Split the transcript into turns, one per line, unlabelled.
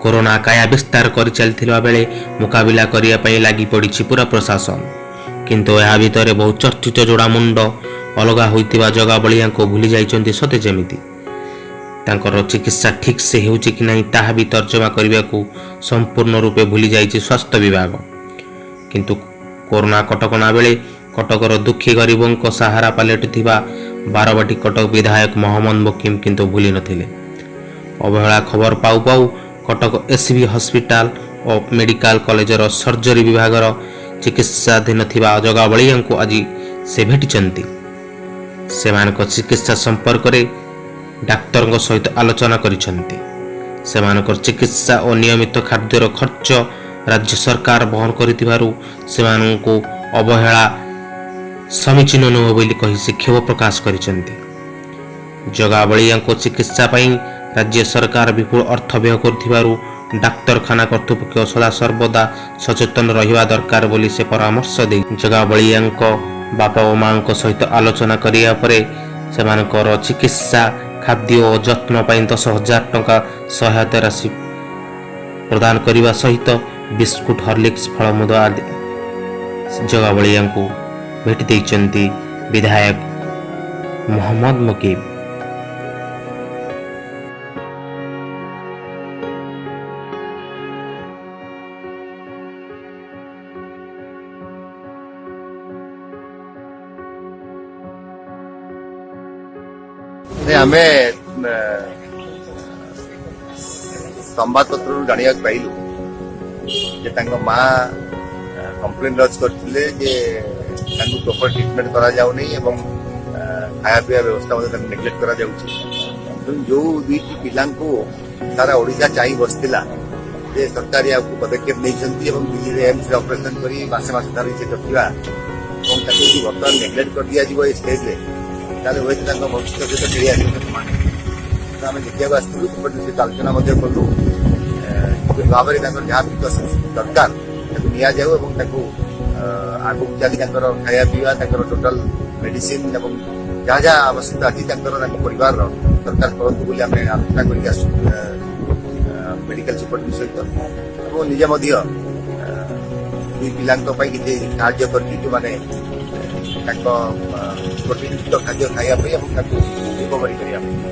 Corona काया विस्तार कर चलथिबा बेले मुकाबिला करिया पई लागि पड़िछि पूरा प्रशासन। किंतु या भितर बहुत चर्चित जोड़ा मुंड अलगा होइतिबा जगह बलिया को भूली जाइछन्ति सते जेमिति तांकर चिकित्सा ठीक से हेउछि कि नहीं ताहा भी तर्जमा करने को संपूर्ण रूपे भूली जाइछि स्वास्थ्य विभाग। किंतु कोरोना कटकणा बेले कटकर दुखी गरीबों को सहारा पलटिथिबा बारवाटी कटक विधायक मोहम्मद मुकीम किंतु भूली नथिले। अवहेला खबर पाऊ पाऊ कटक एसबी हॉस्पिटल और मेडिकल कॉलेजर सर्जरी विभागर चिकित्साधीन थिबा जगह बलिया को आज से भेटिचंती। सेमानक चिकित्सा संपर्क में डाक्तर सहित आलोचना करिसेंती। सेमानकर चिकित्सा और नियमित खाद्यर खर्च राज्य सरकार बहन करितिबारु सेमानकु अवहेला समीचीन नुह बोली कही से क्षोभ प्रकाश करिसेंती। जगह बलिया को चिकित्सा पई राज्य सरकार विपुल अर्थ व्यय करथिबारु डाक्तरखाना कर्तृपक्ष सदा सर्वदा सचेतन रहिबा दरकार बोली से परामर्श दे जगह बलिया बापा और मां सहित आलोचना करिया परे सेमानकर चिकित्सा खाद्य और जत्न 10,000 टंका सहायता राशि प्रदान करने सहित बिस्कुट हॉर्लिक्स फलमुद आदि जगह बलिया भेटी देइचंती विधायक मोहम्मद मुकीम।
आम संवाद पत्र जाना पाइलु माँ कंप्लेन लॉन्च करते प्रॉपर ट्रिटमेंट करा जाउ नहीं एवं खाया पीवा व्यवस्था नेग्लेक्ट करा जाउछि। जो दुईटी पिला सारा ओडिशा चाहि बसला जे सरकार या पदक्षेप नहीं दिल्ली में एम्स ऑपरेशन करी मासे मासे धरी से रखा बर्तमान नेग्लेक्ट कर दिया जाए स्टेज में ताले हुए भविष्य सहित खेली आम देखा आसलु आलोचना कलु भाव में जहाँ दरकार नि जाऊ आगू चली खाया पीवा टोटाल मेडिसिन जहाँ जहाँ आवश्यकता अच्छी परिवार सरकार करूँ बोली आम आलोचना मेडिकल सुपरविजन सहित निजे दुई पिला किसी साहाଯ୍य कर मैंने प्रोटीन युक्त खाद्य खाया रिकवरी करने।